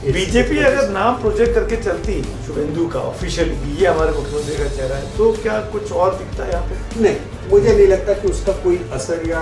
BJP अगर नाम project करके चलती शुभेंदु का ऑफिशियली, ये हमारे मुख्यमंत्री का चेहरा है, तो क्या कुछ और दिखता है यहाँ पे? नहीं, मुझे नहीं लगता कि उसका कोई असर या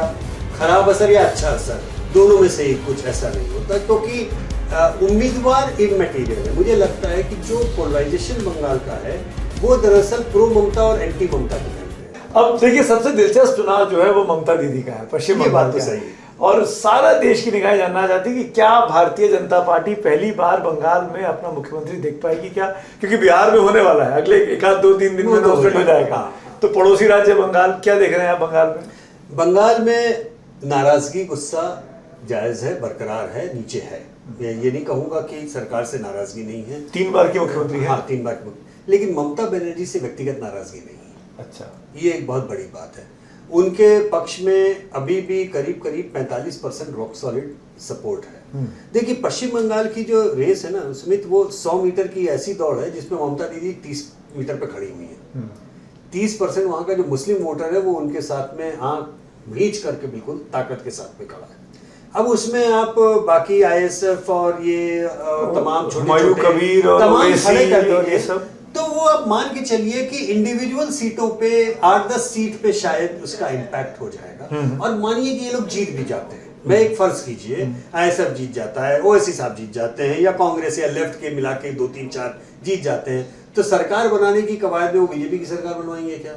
खराब असर या अच्छा असर, दोनों में से कुछ ऐसा नहीं होता, क्योंकि उम्मीदवार इमैटेरियल है। मुझे लगता है कि जो पोलराइजेशन बंगाल का है वो दरअसल प्रो ममता और एंटी ममता के बीच है। अब देखिए, सबसे दिलचस्प चुनाव जो है वो ममता दीदी का है, पश्चिम ये बात बंगाल तो का सही है। है। और सारा देश की निगाहें जानना चाहती है कि क्या भारतीय जनता पार्टी पहली बार बंगाल में अपना मुख्यमंत्री देख पाएगी क्या? क्योंकि बिहार में होने वाला है, अगले एक आध 2-3 दिन में अनाउंसमेंट हो जाएगा। तो पड़ोसी राज्य बंगाल, क्या देख रहे हैं आप बंगाल में? बंगाल में नाराजगी, गुस्सा जायज है, बरकरार है, नीचे है। ये नहीं कहूंगा कि सरकार से नाराजगी नहीं है। 3 बार की मुख्यमंत्री है। हाँ, 3 बार की, लेकिन ममता बनर्जी से व्यक्तिगत नाराजगी नहीं है। अच्छा, ये एक बहुत बड़ी बात है। उनके पक्ष में अभी भी करीब 45% रॉक सॉलिड सपोर्ट है। देखिए, पश्चिम बंगाल की जो रेस है ना सुमित, वो 100 मीटर की ऐसी दौड़ है जिसमें ममता दीदी 30 मीटर पे खड़ी हुई है। 30% वहाँ का जो मुस्लिम वोटर है वो उनके साथ में आंख भींच करके बिल्कुल ताकत के साथ में खड़ा है। अब उसमें आप बाकी आईएसएफ और ये तमाम छोटे कबीर और तमाम खड़े कर और दीजिए, ये सब, तो वो आप मान के चलिए कि इंडिविजुअल सीटों पे 8-10 सीट पे शायद उसका इम्पैक्ट हो जाएगा। और मानिए कि ये लोग जीत भी जाते हैं, मैं एक फर्ज कीजिए, आईएसएफ जीत जाता है, ओवैसी साहब जीत जाते हैं, या कांग्रेस या लेफ्ट के मिला के 2-3-4 जीत जाते हैं, तो सरकार बनाने की कवायद में वो बीजेपी की सरकार बनवाएंगे क्या?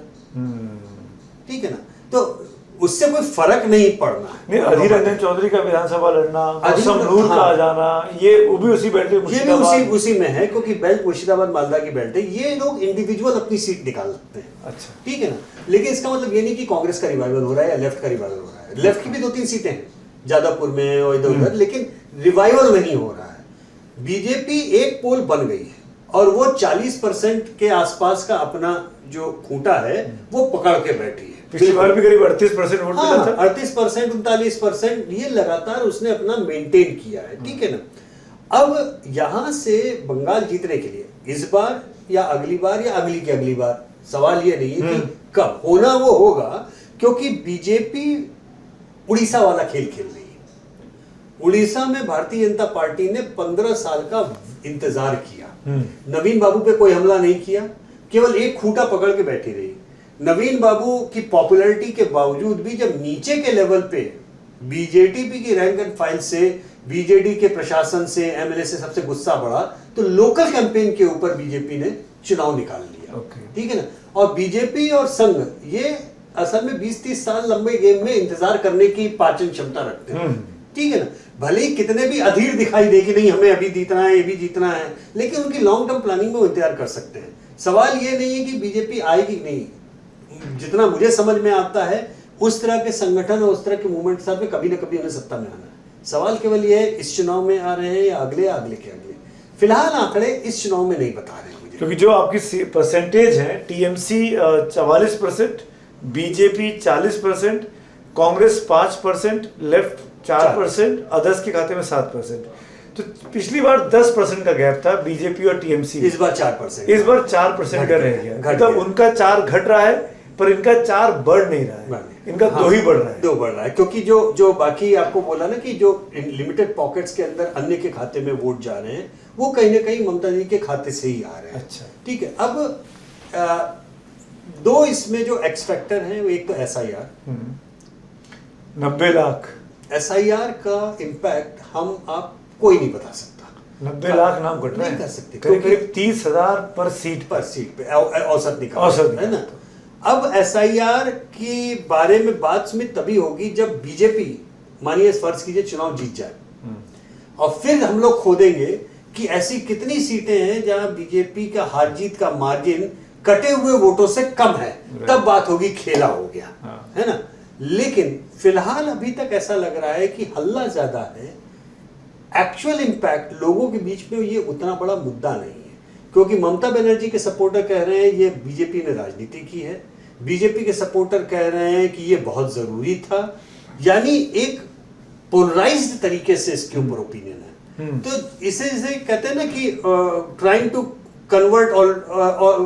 ठीक है ना? तो उससे कोई फर्क नहीं पड़ना है। नहीं, अधीर रंजन चौधरी का विधानसभा लड़ना, मौसम नूर का आ जाना, ये वो भी उसी बेल्ट में, ये भी उसी में है, क्योंकि बेल्ट मुर्शिदाबाद मालदा की बेल्ट है। ये लोग इंडिविजुअल अपनी सीट निकाल सकते हैं। अच्छा, ठीक है ना? लेकिन इसका मतलब ये नहीं कि कांग्रेस का रिवाइवल हो रहा है या लेफ्ट का रिवाइवल हो रहा है। लेफ्ट की भी 2-3 सीटें हैं जादवपुर में और इधर उधर, लेकिन रिवाइवल नहीं हो रहा है। बीजेपी एक पोल बन गई है और वो 40% के आसपास का अपना जो खूंटा है वो पकड़ के बैठी है। पिछली बार भी करीब 38% वोट मिला था। 38%, 39%, ये लगातार उसने अपना मेंटेन किया है। ठीक है ना? अब यहां से बंगाल जीतने के लिए इस बार या अगली बार या अगली की अगली बार, सवाल ये नहीं है कि कब होना, वो होगा, क्योंकि बीजेपी उड़ीसा वाला खेल खेल रही है। उड़ीसा में भारतीय जनता पार्टी ने 15 साल का इंतजार किया। नवीन बाबू पे कोई हमला नहीं किया, केवल एक खूंटा पकड़ के बैठी रही। नवीन बाबू की पॉपुलैरिटी के बावजूद भी जब नीचे के लेवल पे बीजेपी की रैंक एंड फाइल से, बीजेडी के प्रशासन से, एमएलए से सबसे गुस्सा बढ़ा, तो लोकल कैंपेन के ऊपर बीजेपी ने चुनाव निकाल लिया। ठीक है ना? और बीजेपी और संघ ये असल में 20-30 साल लंबे गेम में इंतजार करने की पाचन क्षमता रखते हैं। ठीक है ना? भले ही कितने भी अधीर दिखाई दे कि नहीं हमें अभी जीतना है, ये भी जीतना है, लेकिन उनकी लॉन्ग टर्म प्लानिंग में वो इंतजार कर सकते हैं। सवाल ये नहीं है कि बीजेपी आएगी नहीं। जितना मुझे समझ में आता है, उस तरह के संगठन और उस तरह के मूवमेंट के साथ में कभी ना कभी उन्हें सत्ता में आना है। सवाल केवल ये है, इस चुनाव में आ रहे हैं या अगले के अगले। फिलहाल आंकड़े इस चुनाव में नहीं बता रहे हैं मुझे, क्योंकि जो आपकी परसेंटेज है, TMC 44%, BJP 40%, Congress 5%, left 4%, others के खाते में 7%। तो पिछली बार 10% का गैप था बीजेपी और टीएमसी, इस बार 4%, इस बार 4% का रह गया। मतलब उनका 4 घट रहा है, पर इनका 4 बढ़ नहीं रहा है, इनका 2 ही बढ़ रहा है। 2 बढ़ रहा है, क्योंकि जो बाकी आपको बोला ना कि जो लिमिटेड पॉकेट्स के अंदर अन्य के खाते में वोट जा रहे हैं, वो कहीं ना कहीं ममता जी के खाते से ही आ रहे हैं। अच्छा, ठीक है। अब 2 इसमें जो एक्स फैक्टर हैं, वो एक तो SIR, 90 लाख SIR का इम्पैक्ट हम आप कोई नहीं बता सकता। 90 लाख नाम घट रहे नहीं हैं, कर सकते, करीब 30,000 पर सीट पे औसत निकाल है ना। अब SIR के बारे में बात में तभी होगी जब बीजेपी, मानिए फर्ज कीजिए चुनाव जीत जाए, और फिर हम लोग खोदेंगे कि ऐसी कितनी सीटें हैं जहां बीजेपी का हार जीत का मार्जिन कटे हुए वोटों से कम है, तब बात होगी खेला हो गया, है ना। लेकिन फिलहाल अभी तक ऐसा लग रहा है कि हल्ला ज्यादा है, एक्चुअल इंपैक्ट लोगों के बीच में ये उतना बड़ा मुद्दा नहीं है, क्योंकि ममता बनर्जी के सपोर्टर कह रहे हैं ये बीजेपी ने राजनीति की है, बीजेपी के सपोर्टर कह रहे हैं कि ये बहुत जरूरी था, यानी एक पोलराइज्ड तरीके से इसके ऊपर ओपिनियन है। तो इसे कहते हैं ना कि trying to convert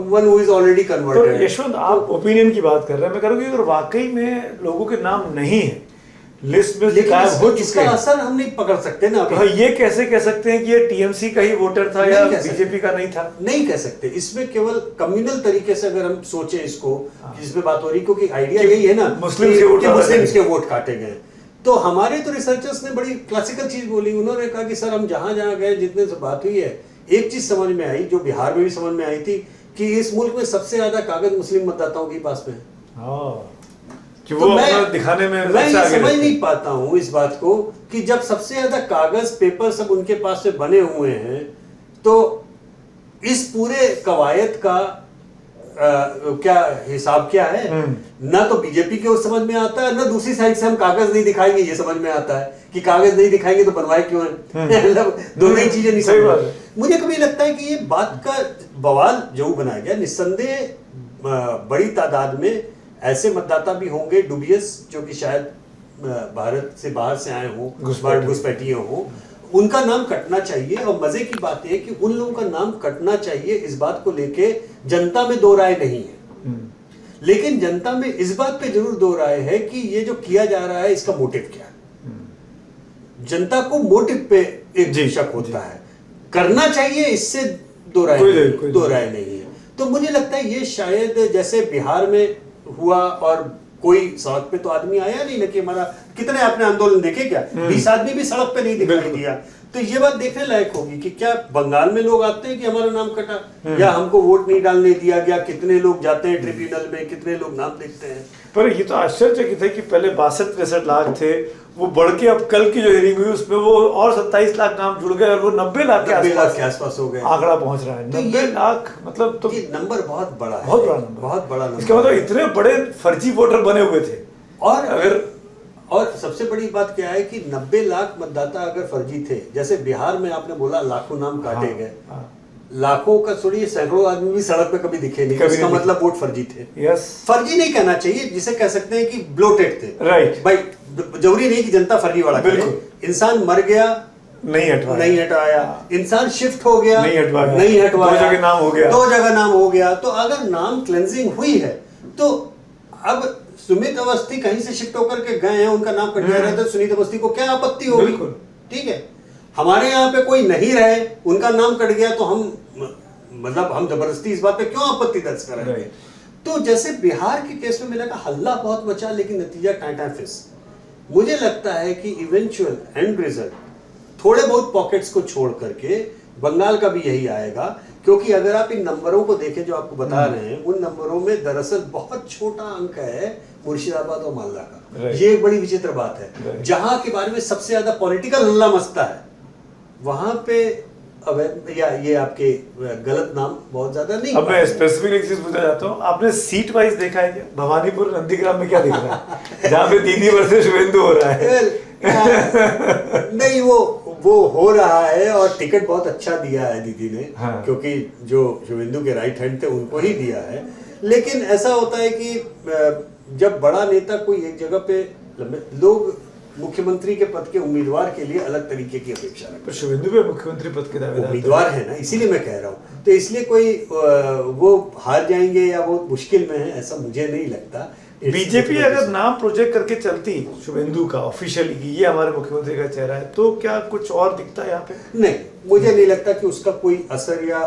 one who is already converted. तो यशवंत, आप ओपिनियन की बात कर रहे हैं, मैं कह रहा हूँ कि अगर वाकई में लोगों के नाम नहीं है लिस्ट में लेकिन गायब हो चुके इसका हैं। असर हम नहीं पकड़ सकते ना तो अभी। ये कैसे कह सकते हैं कि ये टीएमसी का ही वोटर था या नहीं कह सकते। बीजेपी का नहीं था? नहीं कह सकते, इसमें केवल कम्युनल तरीके से अगर हम सोचें इसको, जिसमें बात हो रही, क्योंकि आइडिया कि यही है ना मुस्लिम्स के वोट कि काटे मुस्लिम्स गए। के वोट काटे गए। तो हमारे तो रिसर्चर्स ने बड़ी क्लासिकल चीज बोली, उन्होंने कहा कि सर हम जहां जहां गए, जितने से बात हुई है, एक चीज समझ में आई, जो बिहार में भी समझ में आई थी, कि इस मुल्क में सबसे ज्यादा कागज मुस्लिम मतदाताओं के पास में है। हाँ, कि तो वो अपना दिखाने में मैं सबसे ये आगे समझ रहते नहीं हैं। पाता हूँ इस बात को कि जब सबसे ज्यादा कागज पेपर सब उनके पास में बने हुए हैं, तो इस पूरे कवायद का क्या हिसाब क्या है? ना तो बीजेपी की ओर समझ में आता है, ना दूसरी साइड से हम कागज नहीं दिखाएंगे ये समझ में आता है कि कागज नहीं दिखाएंगे तो बनवाए क्यों है। मतलब दोनों ही चीजें नहीं सही समझ बात में। है। मुझे कभी लगता है कि ये बात का बवाल जो बनाया गया, निस्संदेह बड़ी तादाद में ऐसे मतदाता भी होंगे डुबियस, जो कि शायद भारत से बाहर से आए हों, घुसपैठिए हों, उनका नाम कटना चाहिए। और मजे की बात है कि उन लोगों का नाम कटना चाहिए, इस बात को लेके जनता में दो राय नहीं है। लेकिन जनता में इस बात पे जरूर दो राय है कि ये जो किया जा रहा है इसका मोटिव क्या है। जनता को मोटिव पे एक शक होता है, करना चाहिए इससे दो राय नहीं है। तो मुझे लगता है ये शायद जैसे बिहार में हुआ, और कोई सड़क पे तो आदमी आया नहीं ना कि हमारा, कितने आपने आंदोलन देखे क्या? 20 आदमी भी सड़क पे नहीं दिखाई दिया। तो ये बात देखने लायक होगी कि क्या बंगाल में लोग आते हैं कि हमारा नाम कटा, या हमको वोट नहीं डालने दिया गया, कितने लोग जाते हैं ट्रिब्यूनल में, कितने लोग नाम देखते हैं। पर ये तो आश्चर्यचकित है कि पहले 62-63 लाख थे, वो बढ़ के अब कल की जो हियरिंग हुई उसमें वो और 27 लाख नाम जुड़ गए और वो 90 लाख के आसपास हो गए, आंकड़ा पहुंच रहा है। 90 लाख मतलब तो ये नंबर बहुत बड़ा है, बहुत बड़ा नंबर, बहुत बड़ा नंबर। इसका मतलब इतने बड़े फर्जी वोटर बने हुए थे। और सबसे बड़ी बात क्या है कि 90 लाख मतदाता अगर फर्जी थे, जैसे बिहार में आपने बोला लाखों नाम काटे गए, लाखों का छोड़िए, सैकड़ों आदमी भी सड़क पे कभी दिखे नहीं, इसका मतलब वोट फर्जी थे। फर्जी नहीं कहना चाहिए, जिसे कह सकते हैं कि ब्लोटेड थे। राइट भाई, जरूरी नहीं कि जनता फर्जी वाला करे। इंसान मर गया, नहीं हटवाया, इंसान शिफ्ट हो गया, नहीं हटवाया, दो जगह नाम हो गया। तो अगर नाम क्लेंजिंग हुई है, तो अब सुमित अवस्थी कहीं से शिफ्ट होकर के गए हैं, उनका नाम कट गया रहा, तो सुनीत अवस्थी को क्या आपत्ति होगी? ठीक है, हमारे यहाँ पे कोई नहीं रहे, उनका नाम कट गया, तो हम मतलब हम जबरदस्ती इस बात पे क्यों आपत्ति दर्ज करेंगे? तो जैसे बिहार के केस में मिला, हल्ला बहुत मचा, लेकिन नतीजा टाटा फिस। मुझे लगता है कि इवेंचुअल एंड रिजल्ट थोड़े बहुत पॉकेट्स को छोड़ करके बंगाल का भी यही आएगा, क्योंकि अगर आप इन नंबरों को देखें जो आपको बता रहे हैं, उन नंबरों में दरअसल बहुत छोटा अंक है मुर्शिदाबाद और मालदा का। ये एक बड़ी विचित्र बात है। जहां के बारे में सबसे ज्यादा पॉलिटिकल हल्ला मचता है, वहां पे अब या ये आपके गलत नाम बहुत ज्यादा नहीं। अब मैं स्पेसिफिक एक चीज पूछना चाहता हूँ, आपने सीट वाइज देखा है क्या? भवानीपुर नंदीग्राम में क्या दिख रहा है जहाँ पे दीदी वर्सेस शुभेंदु हो रहा है? नहीं, वो हो रहा है, और टिकट बहुत अच्छा दिया है दीदी ने। हाँ। क्योंकि जो शुभेंदु के राइट हैंड थे उनको ही दिया है। लेकिन ऐसा होता है कि जब बड़ा नेता कोई एक जगह पे, लोग मुख्यमंत्री के पद के उम्मीदवार के लिए अलग तरीके की अपेक्षा रखते हैं। शुभेंदु भी मुख्यमंत्री पद के दावेदार उम्मीदवार है ना, इसीलिए मैं कह रहा हूँ। तो इसलिए कोई वो हार जाएंगे या बहुत मुश्किल में है, ऐसा मुझे नहीं लगता। बीजेपी अगर नाम प्रोजेक्ट करके चलती शुभेंदु का ऑफिशियली कि ये हमारे मुख्यमंत्री का चेहरा है, तो क्या कुछ और दिखता है यहाँ पे? नहीं, मुझे नहीं लगता कि उसका कोई असर, या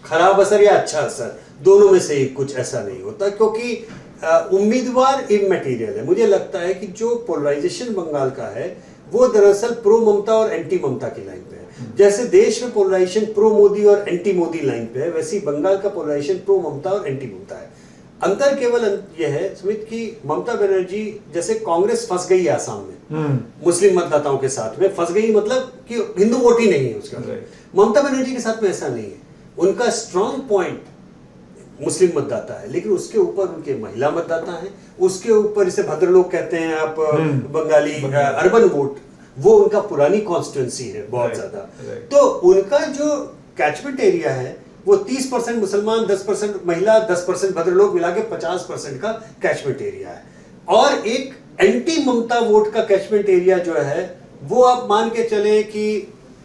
खराब असर या अच्छा असर, दोनों में से कुछ ऐसा नहीं होता, क्योंकि उम्मीदवार इमैटेरियल है। मुझे लगता है कि जो पोलराइजेशन बंगाल का है वो दरअसल प्रो ममता और एंटी ममता की लाइन पे है। जैसे देश में पोलराइजेशन प्रो मोदी और एंटी मोदी लाइन पे है, वैसे बंगाल का पोलराइजेशन प्रो ममता और एंटी ममता है। अंतर केवल यह है सुमित की ममता बनर्जी, जैसे कांग्रेस फंस गई आसाम में मुस्लिम मतदाताओं के साथ में, फंस गई मतलब कि हिंदू वोट ही नहीं है उसका। ममता बनर्जी के साथ में ऐसा नहीं है, उनका स्ट्रॉन्ग पॉइंट मुस्लिम मतदाता है, लेकिन उसके ऊपर उनके महिला मतदाता हैं, उसके ऊपर इसे भद्र लोग कहते हैं आप, बंगाली अर्बन वोट, वो उनका पुरानी कॉन्स्टिट्यूंसी है बहुत ज्यादा। तो उनका जो कैचमेंट एरिया है वो 30% मुसलमान, 10% महिला, 10% भद्र लोग मिला के 50% का कैचमेंट एरिया है। और एक एंटी ममता वोट का कैचमेंट एरिया जो है वो आप मान के चले कि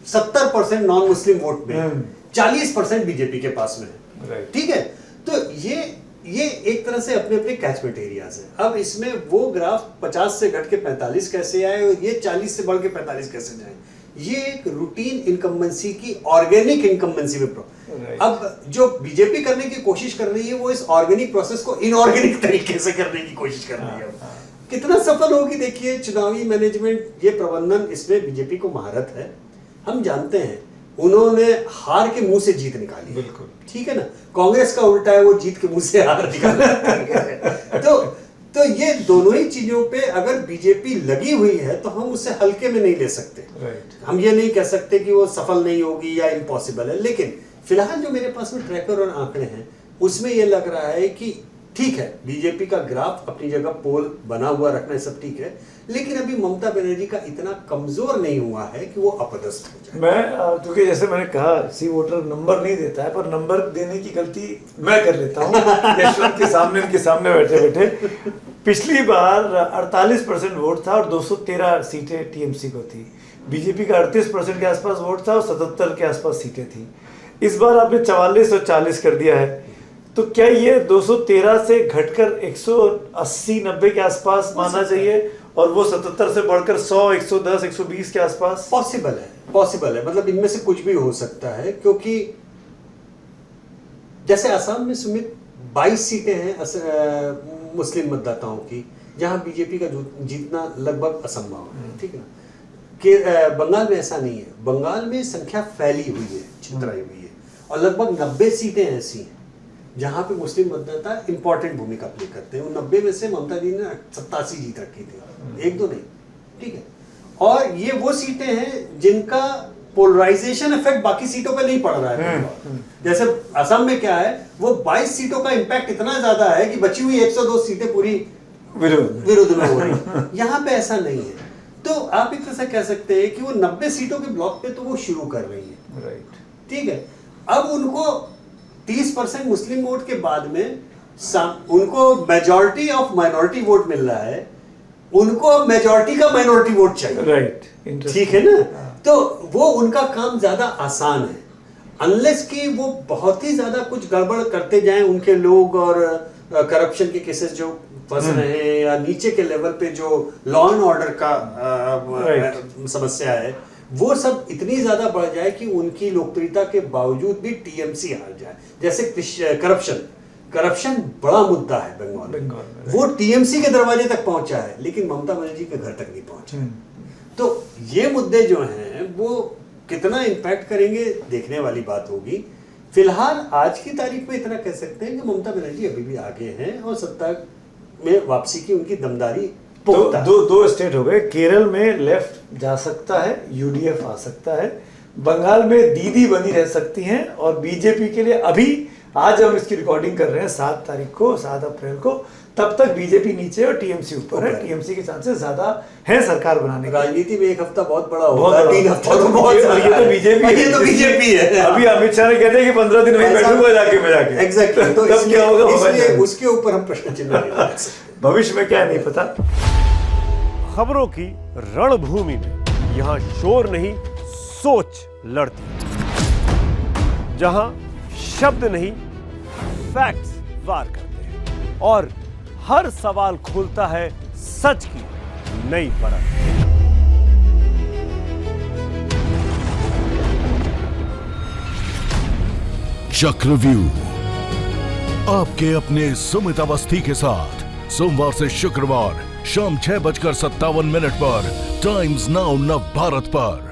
70% नॉन मुस्लिम वोट में, 40% बीजेपी के पास में है। ठीक है, तो ये ये एक तरह से अपने अपने कैचमेंट एरियाज है। अब इसमें वो ग्राफ 50 से घट के 45 कैसे आए और ये 40 से बढ़ के 45 कैसे जाए, ये एक रूटीन इनकम्बेंसी की ऑर्गेनिक इनकम्बेंसी में अब जो बीजेपी करने की कोशिश कर रही है वो इस ऑर्गेनिक प्रोसेस को इनऑर्गेनिक तरीके से करने की कोशिश कर रही है। कितना सफल होगी देखिए, चुनावी मैनेजमेंट, ये प्रबंधन, इसमें बीजेपी को महारत है। हम जानते हैं उन्होंने हार के मुंह से जीत निकाली, बिल्कुल ठीक है ना। कांग्रेस का उल्टा है, वो जीत के मुंह से हार निकाला। तो ये दोनों ही चीजों पे अगर बीजेपी लगी हुई है तो हम उसे हल्के में नहीं ले सकते। हम ये नहीं कह सकते कि वो सफल नहीं होगी या इम्पॉसिबल है, लेकिन फिलहाल जो मेरे पास में ट्रैकर और आंकड़े हैं उसमें ये लग रहा है कि ठीक है, बीजेपी का ग्राफ अपनी जगह पोल बना हुआ रखना है, सब ठीक है, लेकिन अभी ममता बनर्जी का इतना कमजोर नहीं हुआ है कि वो अपदस्थ हो जाए। मैं क्योंकि जैसे मैंने कहा, सी वोटर नंबर नहीं देता है, पर नंबर देने की गलती मैं कर लेता हूँ यशवंत के सामने, उनके सामने बैठे बैठे। पिछली बार 48% वोट था और 213 सीटें टीएमसी को थी। बीजेपी का 38% के आसपास वोट था और 77 के आसपास सीटें थी। इस बार आपने 44 और 40 कर दिया है, तो क्या ये 213 से घटकर 180-90 के आसपास माना चाहिए और वो 77 से बढ़कर 100, 110, 120 के आसपास? पॉसिबल है, मतलब इनमें से कुछ भी हो सकता है, क्योंकि जैसे असम में सुमित 22 सीटें हैं मुस्लिम मतदाताओं की, जहां बीजेपी का जीतना लगभग असंभव है, ठीक है ना। कि बंगाल में ऐसा नहीं है, बंगाल में संख्या फैली हुई है, छितराई हुई है, और लगभग 90 सीटें ऐसी हैं जहां पे मुस्लिम मतदाता इंपॉर्टेंट भूमिका प्ले करते हैं। उन 90 में से ममता जी ने 87 जीत रखी थी, एक दो नहीं, ठीक है। और ये वो सीटें हैं जिनका पोलराइजेशन इफेक्ट बाकी सीटों पे नहीं पड़ रहा है। जैसे असम में क्या है, वो 22 सीटों का इंपैक्ट इतना ज्यादा है कि बची हुई 102 सीटें पूरी विरुद्ध में हो रही। यहाँ पे ऐसा नहीं है, तो आप एक तरह से कह सकते हैं कि वो 90 सीटों के ब्लॉक पे तो वो शुरू कर रही है, राइट, ठीक है। अब उनको 30% मुस्लिम वोट के बाद में उनको मेजॉरिटी ऑफ माइनॉरिटी वोट मिल रहा है, उनको अब मेजॉरिटी का माइनॉरिटी वोट चाहिए, राइट, ठीक है ना। तो वो उनका काम ज्यादा आसान है, अनलेस कि वो बहुत ही ज्यादा कुछ गड़बड़ करते जाएं उनके लोग, और करप्शन के केसेस जो फंस रहे हैं, या नीचे के लेवल पे जो लॉ एंड ऑर्डर का समस्या है, वो सब इतनी ज्यादा बढ़ जाए कि उनकी लोकप्रियता के बावजूद भी टीएमसी हार जाए। जैसे करप्शन बड़ा मुद्दा है बंगाल में, वो टीएमसी के दरवाजे तक पहुंचा है, लेकिन ममता बनर्जी के घर तक नहीं पहुंचा। तो ये मुद्दे जो हैं वो कितना इम्पैक्ट करेंगे, देखने वाली बात होगी। फिलहाल आज की तारीख में इतना कह सकते हैं कि ममता बनर्जी अभी भी आगे हैं और सत्ता में वापसी की उनकी दमदारी दो स्टेट हो गए। केरल में लेफ्ट जा सकता है, यूडीएफ आ सकता है, बंगाल में दीदी बनी रह सकती हैं, और बीजेपी के लिए अभी आज हम इसकी रिकॉर्डिंग कर रहे हैं 7 तारीख को, 7 अप्रैल को, तब तक बीजेपी नीचे और टीएमसी ऊपर है। टीएमसी के चांसेस ज्यादा हैं सरकार बनाने के। राजनीति में एक हफ्ता बहुत बड़ा होगा, 3 हफ्ता तो बहुत, ये तो बीजेपी है। अभी अमित शाह ने कहते हैं कि 15 दिन वहीं बैठूंगा इलाके में जाके, एग्जैक्टली। तो तब क्या होगा, इसलिए उसके ऊपर हम प्रश्न चिन्ह नहीं लगा सकते। भविष्य में क्या नहीं पता। खबरों की रणभूमि में यहां शोर नहीं, सोच लड़ती है, जहां शब्द नहीं, फैक्ट्स वार करते हैं, और हर सवाल खोलता है सच की नई परत। चक्रव्यूह आपके अपने सुमित अवस्थी के साथ सोमवार से शुक्रवार शाम 6:57 पर टाइम्स नाउ नव भारत पर।